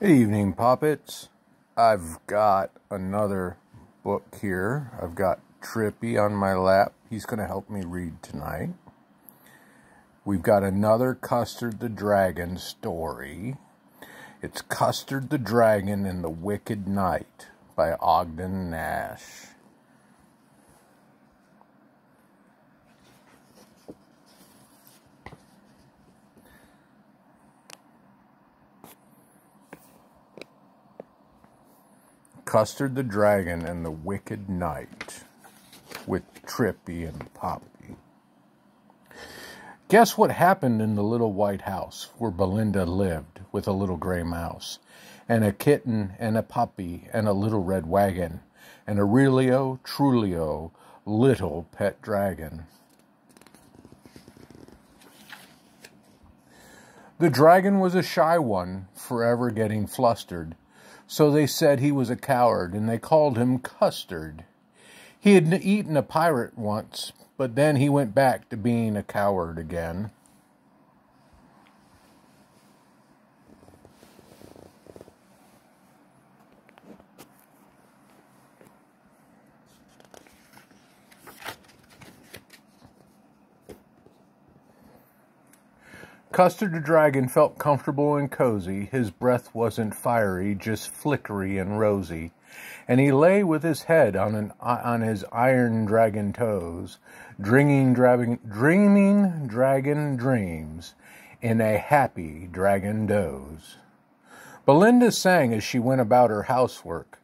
Evening, puppets. I've got another book here. I've got Trippy on my lap. He's going to help me read tonight. We've got another Custard the Dragon story. It's Custard the Dragon and the Wicked Knight by Ogden Nash. Custard the Dragon and the Wicked Knight with Trippy and Poppy. Guess what happened in the little white house where Belinda lived with a little gray mouse and a kitten and a puppy and a little red wagon and a realio, trulio, little pet dragon. The dragon was a shy one, forever getting flustered. So they said he was a coward, and they called him Custard. He had eaten a pirate once, but then he went back to being a coward again. Custard the Dragon felt comfortable and cozy. His breath wasn't fiery, just flickery and rosy. And he lay with his head on his iron dragon toes, dreaming dragon dreams in a happy dragon doze. Belinda sang as she went about her housework.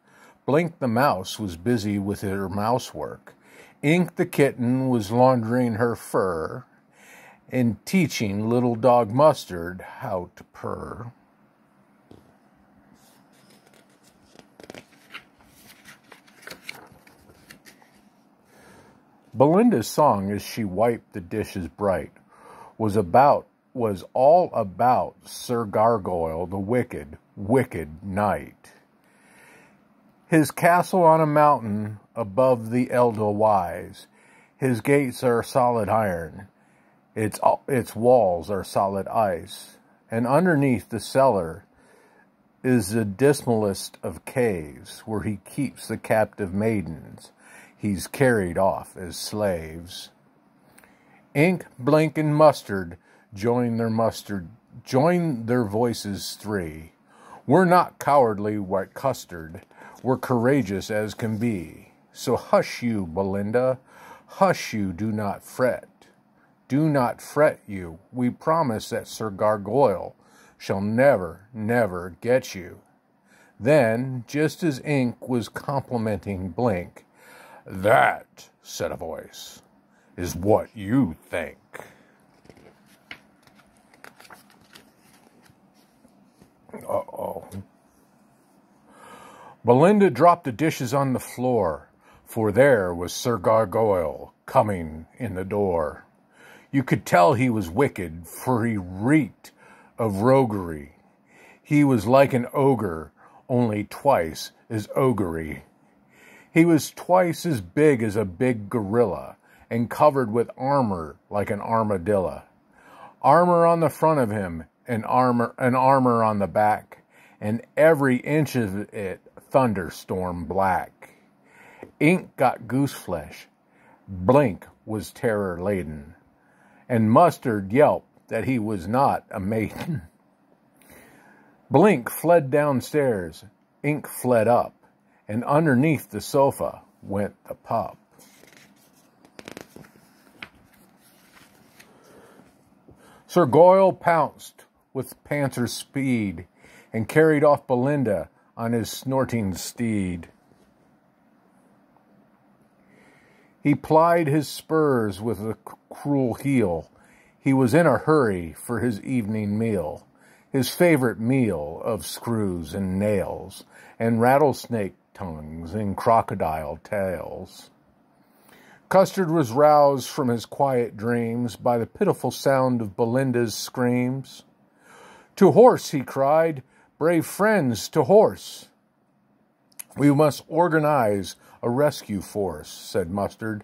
Blink the mouse was busy with her mousework. Ink the kitten was laundering her fur and teaching little dog Mustard how to purr. Belinda's song as she wiped the dishes bright was all about Sir Gargoyle, the wicked, wicked knight. His castle on a mountain above the Edelweiss. His gates are solid iron. Its walls are solid ice, and underneath the cellar is the dismalest of caves, where he keeps the captive maidens he's carried off as slaves. Ink, Blink, and Mustard join their voices three. We're not cowardly, white Custard. We're courageous as can be. So hush you, Belinda. Hush you, do not fret. Do not fret you. We promise that Sir Gargoyle shall never, never get you. Then, just as Ink was complimenting Blink, "That," said a voice, "is what you think." Uh-oh. Belinda dropped the dishes on the floor, for there was Sir Gargoyle coming in the door. You could tell he was wicked, for he reeked of roguery. He was like an ogre, only twice as ogre-y. He was twice as big as a big gorilla, and covered with armor like an armadillo. Armor on the front of him, and armor on the back, and every inch of it thunderstorm black. Ink got goose flesh. Blink was terror-laden. And Mustard yelped that he was not a maiden. Blink fled downstairs, Ink fled up, and underneath the sofa went the pup. Sir Goyle pounced with panther speed and carried off Belinda on his snorting steed. He plied his spurs with a cruel heel. He was in a hurry for his evening meal, his favorite meal of screws and nails, and rattlesnake tongues and crocodile tails. Custard was roused from his quiet dreams by the pitiful sound of Belinda's screams. "To horse," he cried, "brave friends, to horse." "We must organize a rescue force," said Mustard.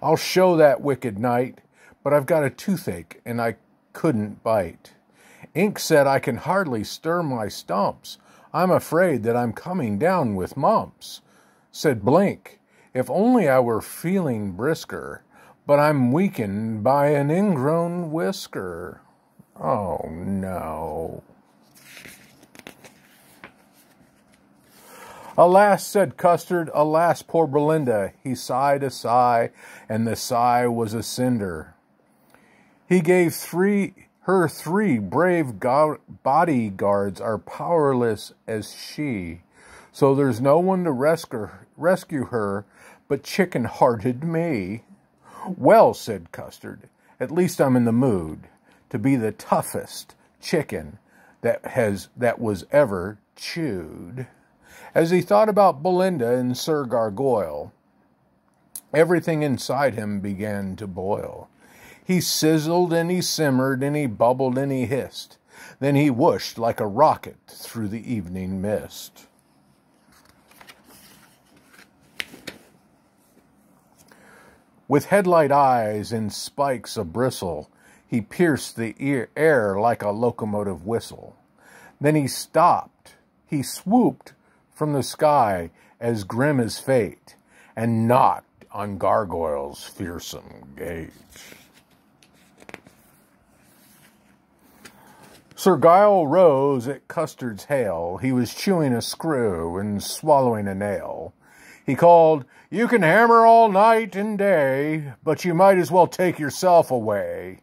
"I'll show that wicked knight, but I've got a toothache and I couldn't bite." Ink said, "I can hardly stir my stumps. I'm afraid that I'm coming down with mumps. Said Blink, if only I were feeling brisker, but I'm weakened by an ingrown whisker. Oh, no. Alas, said Custard, alas, poor Belinda. He sighed a sigh, and the sigh was a cinder. He gave her three brave bodyguards are powerless as she, so there's no one to rescue her but chicken-hearted me. Well, said Custard, at least I'm in the mood to be the toughest chicken that was ever chewed. As he thought about Belinda and Sir Gargoyle, everything inside him began to boil. He sizzled and he simmered and he bubbled and he hissed. Then he whooshed like a rocket through the evening mist. With headlight eyes and spikes a bristle, he pierced the air like a locomotive whistle. Then he stopped. He swooped from the sky as grim as fate and knocked on Gargoyle's fearsome gate. Sir Guile rose at Custard's hail. He was chewing a screw and swallowing a nail. He called, "You can hammer all night and day, but you might as well take yourself away.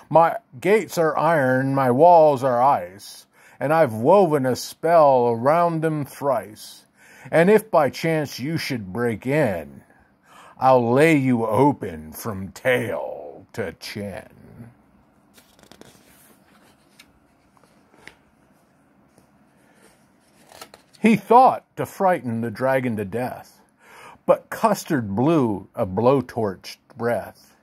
My gates are iron, my walls are ice, and I've woven a spell around them thrice. And if by chance you should break in, I'll lay you open from tail to chin." He thought to frighten the dragon to death, but Custard blew a blowtorch breath.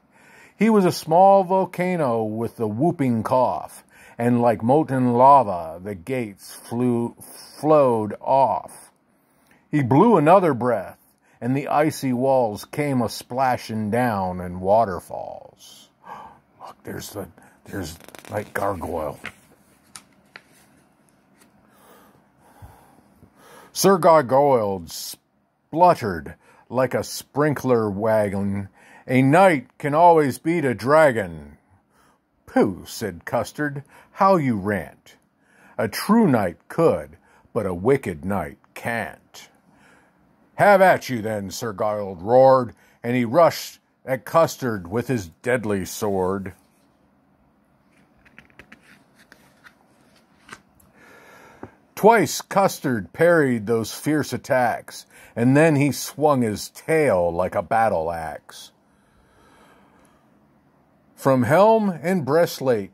He was a small volcano with a whooping cough, and like molten lava the gates flowed off. He blew another breath, and the icy walls came a-splashing down in waterfalls. Look, there's like Gargoyle. Sir Gargoyle spluttered like a sprinkler wagon. "A knight can always beat a dragon." "Pooh," said Custard, "how you rant. A true knight could, but a wicked knight can't." "Have at you then," Sir Gargoyle roared, and he rushed at Custard with his deadly sword. Twice Custard parried those fierce attacks, and then he swung his tail like a battle axe. From helm and breastplate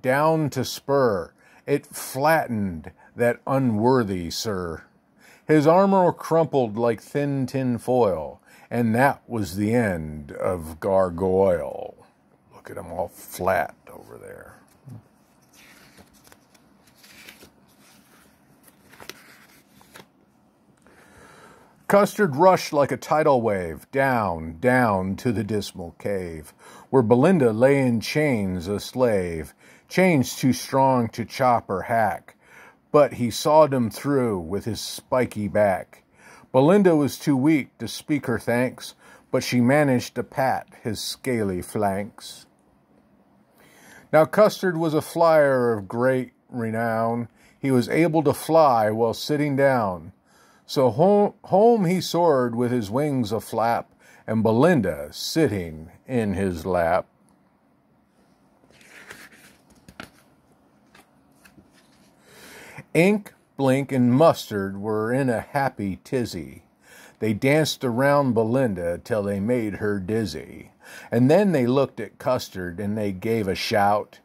down to spur, it flattened that unworthy sir. His armor crumpled like thin tin foil, and that was the end of Gargoyle. Look at him all flat over there. Custard rushed like a tidal wave, down, down to the dismal cave, where Belinda lay in chains a slave, chains too strong to chop or hack, but he sawed him through with his spiky back. Belinda was too weak to speak her thanks, but she managed to pat his scaly flanks. Now Custard was a flyer of great renown. He was able to fly while sitting down. So home he soared with his wings aflap, and Belinda sitting in his lap. Ink, Blink, and Mustard were in a happy tizzy. They danced around Belinda till they made her dizzy. And then they looked at Custard and they gave a shout.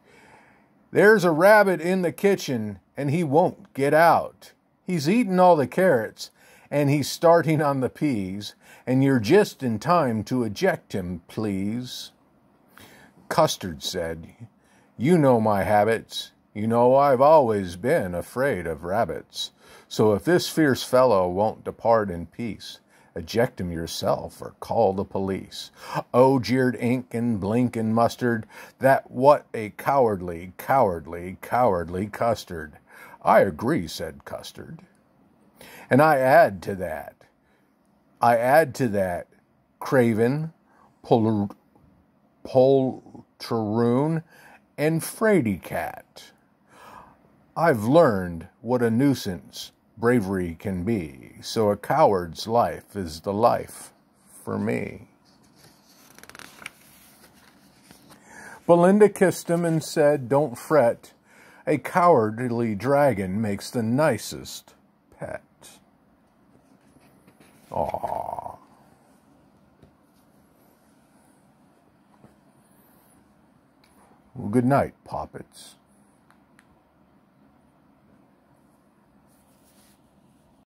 "There's a rabbit in the kitchen and he won't get out. He's eaten all the carrots, and he's starting on the peas, and you're just in time to eject him, please." Custard said, "You know my habits. You know I've always been afraid of rabbits. So if this fierce fellow won't depart in peace, eject him yourself or call the police." "Oh," jeered Ink and Blink and Mustard, "that what a cowardly, cowardly, cowardly Custard. I agree, said Custard. And I add to that, Craven, Poltroon, and Fraidy Cat. I've learned what a nuisance bravery can be, so a coward's life is the life for me. Belinda kissed him and said, don't fret, a cowardly dragon makes the nicest pet. Aww. Well, good night, Poppets.